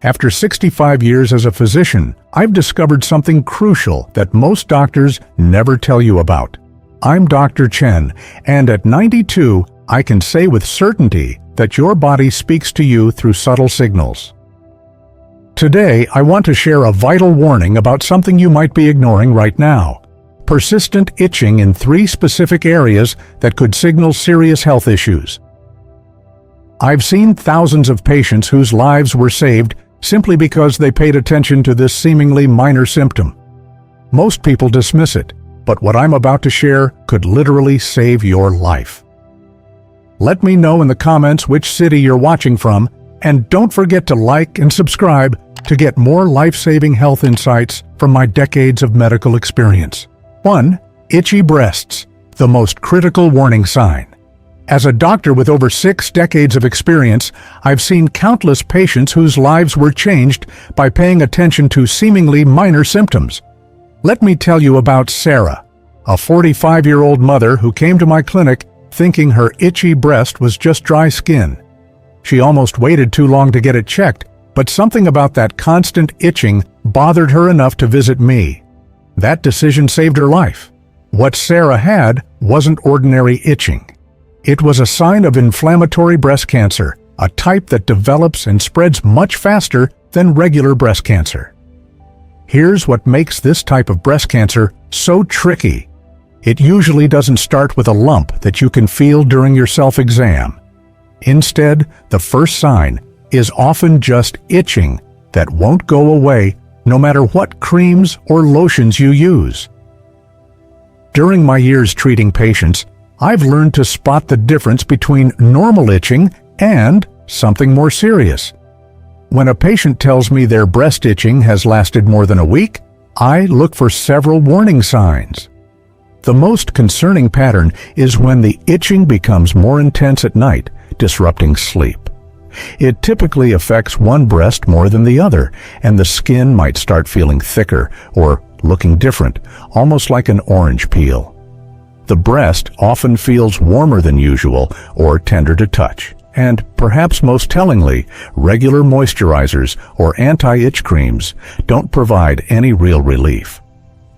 After 65 years as a physician, I've discovered something crucial that most doctors never tell you about. I'm Dr. Chen, and at 92, I can say with certainty that your body speaks to you through subtle signals. Today, I want to share a vital warning about something you might be ignoring right now. Persistent itching in 3 specific areas that could signal serious health issues. I've seen thousands of patients whose lives were saved simply because they paid attention to this seemingly minor symptom. Most people dismiss it, but what I'm about to share could literally save your life. Let me know in the comments which city you're watching from, and don't forget to like and subscribe to get more life-saving health insights from my decades of medical experience. 1. Itchy breasts, the most critical warning sign. As a doctor with over 6 decades of experience, I've seen countless patients whose lives were changed by paying attention to seemingly minor symptoms. Let me tell you about Sarah, a 45-year-old mother who came to my clinic thinking her itchy breast was just dry skin. She almost waited too long to get it checked, but something about that constant itching bothered her enough to visit me. That decision saved her life. What Sarah had wasn't ordinary itching. It was a sign of inflammatory breast cancer, a type that develops and spreads much faster than regular breast cancer. Here's what makes this type of breast cancer so tricky. It usually doesn't start with a lump that you can feel during your self-exam. Instead, the first sign is often just itching that won't go away no matter what creams or lotions you use. During my years treating patients, I've learned to spot the difference between normal itching and something more serious. When a patient tells me their breast itching has lasted more than a week, I look for several warning signs. The most concerning pattern is when the itching becomes more intense at night, disrupting sleep. It typically affects one breast more than the other, and the skin might start feeling thicker or looking different, almost like an orange peel. The breast often feels warmer than usual or tender to touch, and perhaps most tellingly, regular moisturizers or anti-itch creams don't provide any real relief.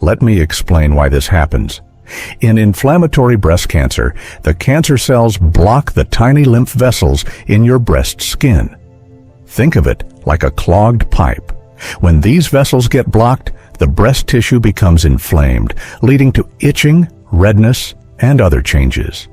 Let me explain why this happens. In inflammatory breast cancer, the cancer cells block the tiny lymph vessels in your breast skin. Think of it like a clogged pipe. When these vessels get blocked, the breast tissue becomes inflamed, leading to itching, redness, and other changes.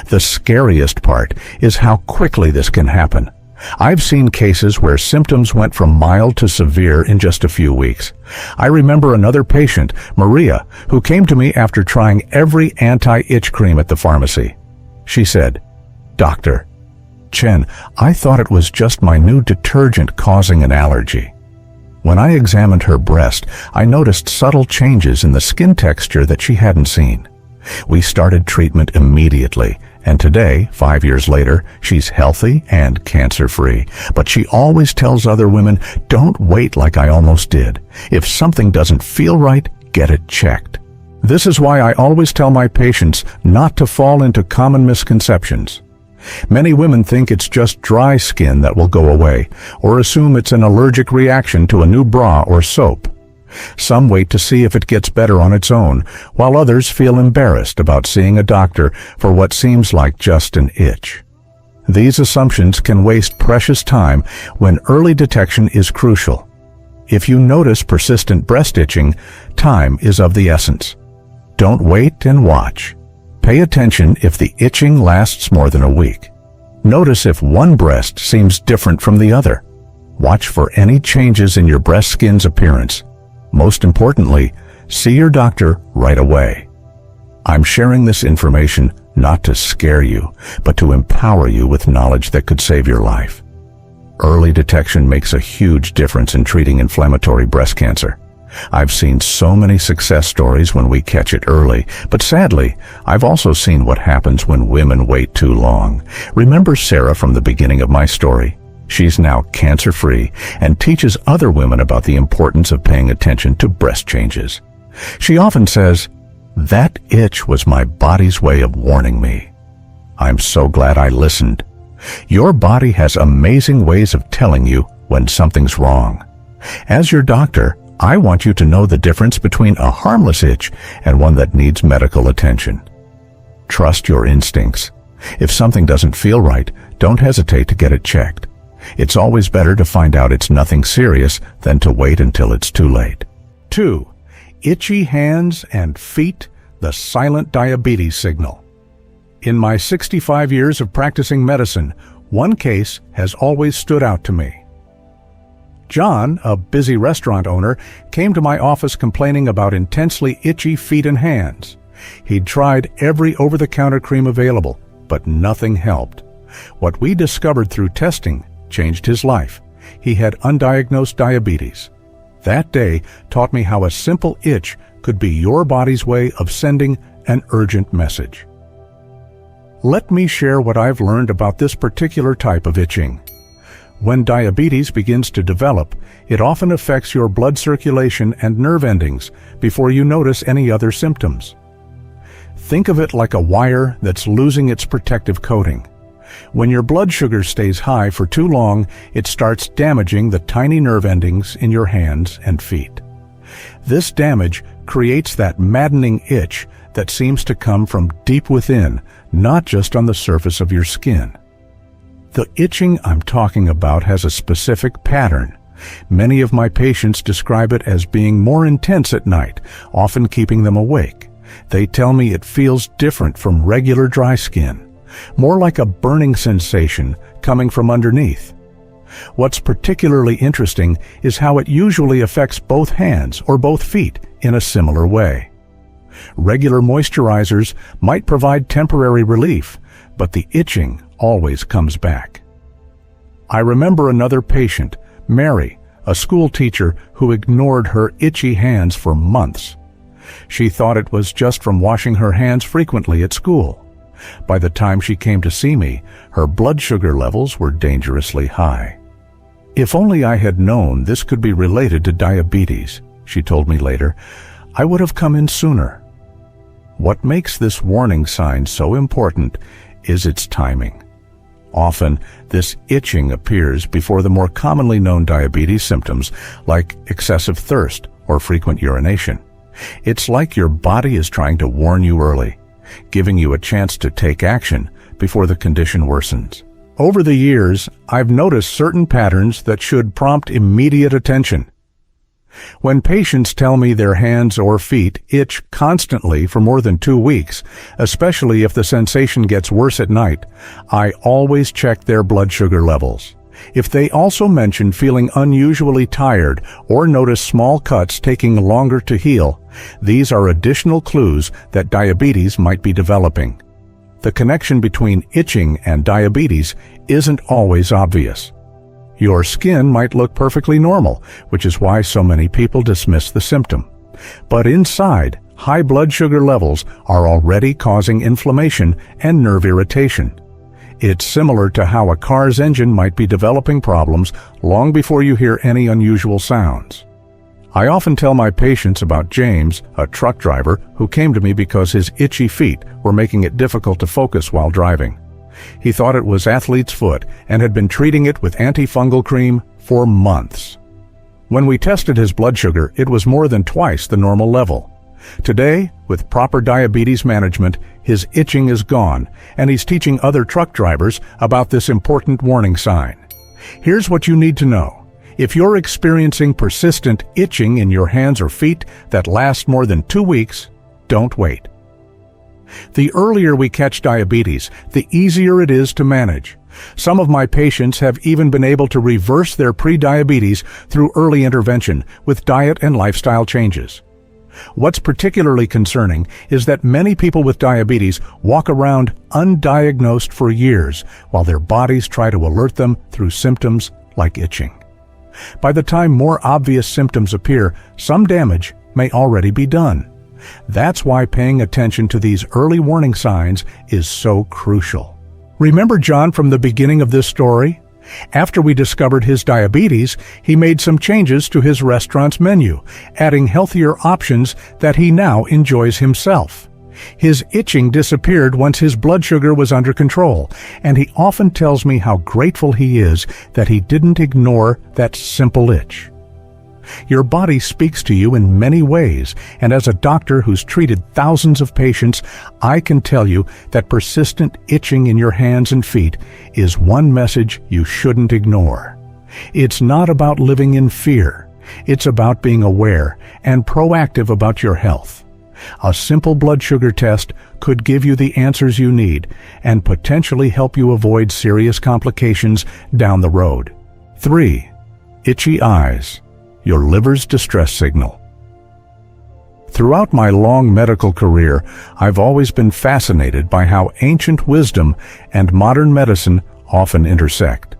The scariest part is how quickly this can happen. I've seen cases where symptoms went from mild to severe in just a few weeks. I remember another patient, Maria, who came to me after trying every anti-itch cream at the pharmacy. She said, "Doctor Chen, I thought it was just my new detergent causing an allergy." When I examined her breast, I noticed subtle changes in the skin texture that she hadn't seen. We started treatment immediately, and today, 5 years later, she's healthy and cancer-free. But she always tells other women, "Don't wait like I almost did. If something doesn't feel right, get it checked." This is why I always tell my patients not to fall into common misconceptions. Many women think it's just dry skin that will go away, or assume it's an allergic reaction to a new bra or soap. Some wait to see if it gets better on its own, while others feel embarrassed about seeing a doctor for what seems like just an itch. These assumptions can waste precious time when early detection is crucial. If you notice persistent breast itching, time is of the essence. Don't wait and watch. Pay attention if the itching lasts more than a week. Notice if one breast seems different from the other. Watch for any changes in your breast skin's appearance. Most importantly, see your doctor right away. I'm sharing this information not to scare you, but to empower you with knowledge that could save your life. Early detection makes a huge difference in treating inflammatory breast cancer. I've seen so many success stories when we catch it early, but sadly, I've also seen what happens when women wait too long. Remember Sarah from the beginning of my story? She's now cancer-free and teaches other women about the importance of paying attention to breast changes. She often says, "That itch was my body's way of warning me." I'm so glad I listened. Your body has amazing ways of telling you when something's wrong. As your doctor, I want you to know the difference between a harmless itch and one that needs medical attention. Trust your instincts. If something doesn't feel right, don't hesitate to get it checked. It's always better to find out it's nothing serious than to wait until it's too late. 2. Itchy hands and feet, the silent diabetes signal. In my 65 years of practicing medicine, one case has always stood out to me. John, a busy restaurant owner, came to my office complaining about intensely itchy feet and hands. He'd tried every over-the-counter cream available, but nothing helped. What we discovered through testing changed his life. He had undiagnosed diabetes. That day taught me how a simple itch could be your body's way of sending an urgent message. Let me share what I've learned about this particular type of itching. When diabetes begins to develop, it often affects your blood circulation and nerve endings before you notice any other symptoms. Think of it like a wire that's losing its protective coating. When your blood sugar stays high for too long, it starts damaging the tiny nerve endings in your hands and feet. This damage creates that maddening itch that seems to come from deep within, not just on the surface of your skin. The itching I'm talking about has a specific pattern. Many of my patients describe it as being more intense at night, often keeping them awake. They tell me it feels different from regular dry skin, more like a burning sensation coming from underneath. What's particularly interesting is how it usually affects both hands or both feet in a similar way. Regular moisturizers might provide temporary relief, but the itching always comes back. I remember another patient, Mary, a school teacher who ignored her itchy hands for months. She thought it was just from washing her hands frequently at school. By the time she came to see me, her blood sugar levels were dangerously high. If only I had known this could be related to diabetes, she told me later, I would have come in sooner. What makes this warning sign so important is its timing. Often, this itching appears before the more commonly known diabetes symptoms like excessive thirst or frequent urination. It's like your body is trying to warn you early, giving you a chance to take action before the condition worsens. Over the years, I've noticed certain patterns that should prompt immediate attention. When patients tell me their hands or feet itch constantly for more than 2 weeks, especially if the sensation gets worse at night, I always check their blood sugar levels. If they also mention feeling unusually tired or notice small cuts taking longer to heal, these are additional clues that diabetes might be developing. The connection between itching and diabetes isn't always obvious. Your skin might look perfectly normal, which is why so many people dismiss the symptom. But inside, high blood sugar levels are already causing inflammation and nerve irritation. It's similar to how a car's engine might be developing problems long before you hear any unusual sounds. I often tell my patients about James, a truck driver, who came to me because his itchy feet were making it difficult to focus while driving. He thought it was athlete's foot and had been treating it with antifungal cream for months. When we tested his blood sugar, it was more than twice the normal level. Today, with proper diabetes management, his itching is gone, and he's teaching other truck drivers about this important warning sign. Here's what you need to know. If you're experiencing persistent itching in your hands or feet that lasts more than 2 weeks, don't wait. The earlier we catch diabetes, the easier it is to manage. Some of my patients have even been able to reverse their pre-diabetes through early intervention with diet and lifestyle changes. What's particularly concerning is that many people with diabetes walk around undiagnosed for years while their bodies try to alert them through symptoms like itching. By the time more obvious symptoms appear, some damage may already be done. That's why paying attention to these early warning signs is so crucial. Remember John from the beginning of this story? After we discovered his diabetes, he made some changes to his restaurant's menu, adding healthier options that he now enjoys himself. His itching disappeared once his blood sugar was under control, and he often tells me how grateful he is that he didn't ignore that simple itch. Your body speaks to you in many ways, and as a doctor who's treated thousands of patients, I can tell you that persistent itching in your hands and feet is one message you shouldn't ignore. It's not about living in fear. It's about being aware and proactive about your health. A simple blood sugar test could give you the answers you need and potentially help you avoid serious complications down the road. 3. Itchy eyes. Your liver's distress signal. Throughout my long medical career, I've always been fascinated by how ancient wisdom and modern medicine often intersect.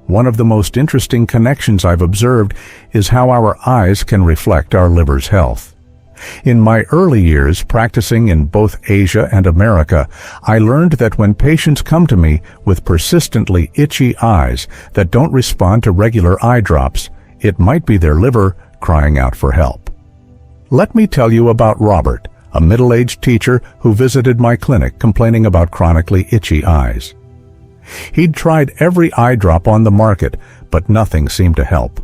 One of the most interesting connections I've observed is how our eyes can reflect our liver's health. In my early years practicing in both Asia and America, I learned that when patients come to me with persistently itchy eyes that don't respond to regular eye drops, it might be their liver crying out for help. Let me tell you about Robert, a middle-aged teacher who visited my clinic complaining about chronically itchy eyes. He'd tried every eye drop on the market, but nothing seemed to help.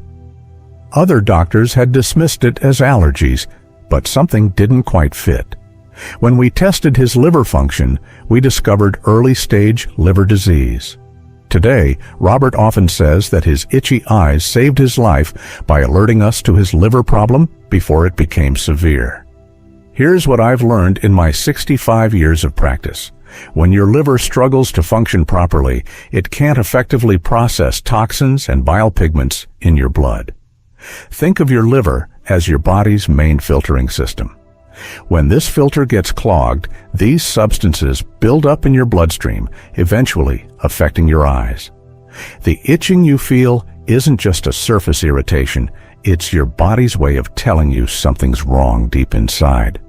Other doctors had dismissed it as allergies, but something didn't quite fit. When we tested his liver function, we discovered early-stage liver disease. Today, Robert often says that his itchy eyes saved his life by alerting us to his liver problem before it became severe. Here's what I've learned in my 65 years of practice. When your liver struggles to function properly, it can't effectively process toxins and bile pigments in your blood. Think of your liver as your body's main filtering system. When this filter gets clogged, these substances build up in your bloodstream, eventually affecting your eyes. The itching you feel isn't just a surface irritation, it's your body's way of telling you something's wrong deep inside.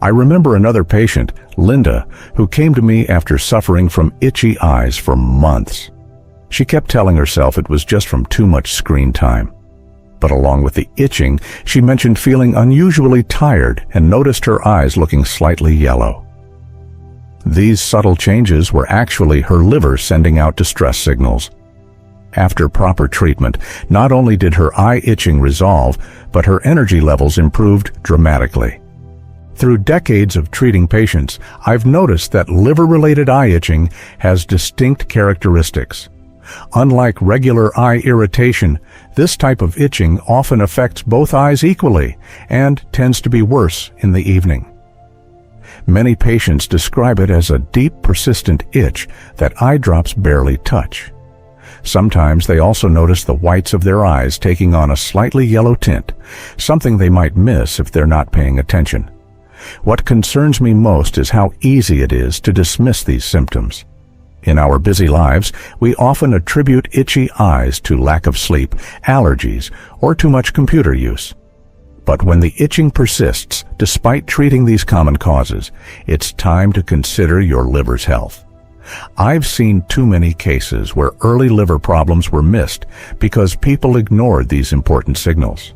I remember another patient, Linda, who came to me after suffering from itchy eyes for months. She kept telling herself it was just from too much screen time. But along with the itching, she mentioned feeling unusually tired and noticed her eyes looking slightly yellow. These subtle changes were actually her liver sending out distress signals. After proper treatment, not only did her eye itching resolve, but her energy levels improved dramatically. Through decades of treating patients, I've noticed that liver-related eye itching has distinct characteristics. Unlike regular eye irritation, this type of itching often affects both eyes equally and tends to be worse in the evening. Many patients describe it as a deep, persistent itch that eye drops barely touch. Sometimes they also notice the whites of their eyes taking on a slightly yellow tint, something they might miss if they're not paying attention. What concerns me most is how easy it is to dismiss these symptoms. In our busy lives, we often attribute itchy eyes to lack of sleep, allergies, or too much computer use. But when the itching persists, despite treating these common causes, it's time to consider your liver's health. I've seen too many cases where early liver problems were missed because people ignored these important signals.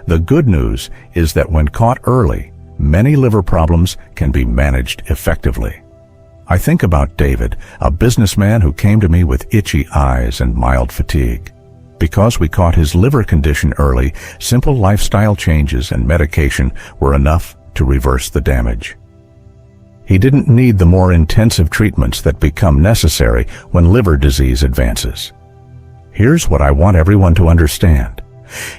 The good news is that when caught early, many liver problems can be managed effectively. I think about David, a businessman who came to me with itchy eyes and mild fatigue. Because we caught his liver condition early, simple lifestyle changes and medication were enough to reverse the damage. He didn't need the more intensive treatments that become necessary when liver disease advances. Here's what I want everyone to understand.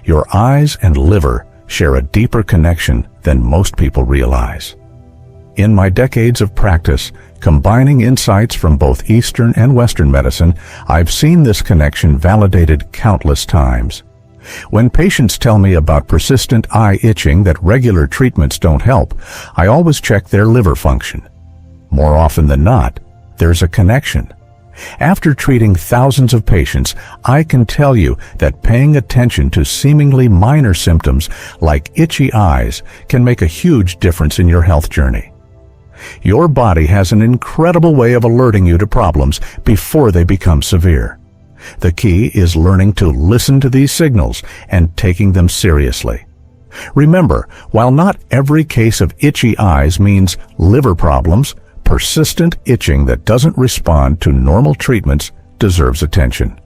Your eyes and liver share a deeper connection than most people realize. In my decades of practice, combining insights from both Eastern and Western medicine, I've seen this connection validated countless times. When patients tell me about persistent eye itching that regular treatments don't help, I always check their liver function. More often than not, there's a connection. After treating thousands of patients, I can tell you that paying attention to seemingly minor symptoms like itchy eyes can make a huge difference in your health journey. Your body has an incredible way of alerting you to problems before they become severe. The key is learning to listen to these signals and taking them seriously. Remember, while not every case of itchy eyes means liver problems, persistent itching that doesn't respond to normal treatments deserves attention.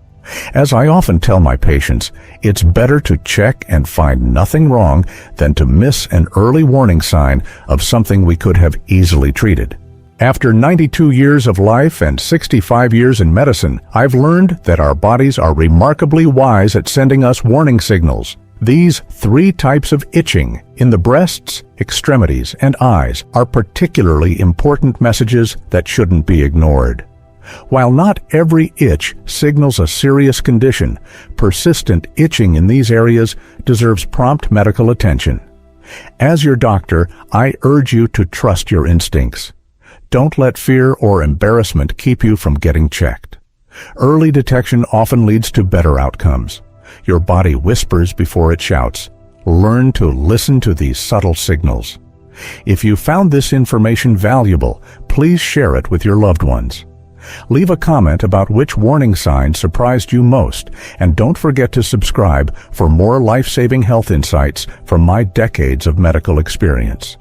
As I often tell my patients, it's better to check and find nothing wrong than to miss an early warning sign of something we could have easily treated. After 92 years of life and 65 years in medicine, I've learned that our bodies are remarkably wise at sending us warning signals. These 3 types of itching in the breasts, extremities, and eyes are particularly important messages that shouldn't be ignored. While not every itch signals a serious condition, persistent itching in these areas deserves prompt medical attention. As your doctor, I urge you to trust your instincts. Don't let fear or embarrassment keep you from getting checked. Early detection often leads to better outcomes. Your body whispers before it shouts. Learn to listen to these subtle signals. If you found this information valuable, please share it with your loved ones. Leave a comment about which warning sign surprised you most, and don't forget to subscribe for more life-saving health insights from my decades of medical experience.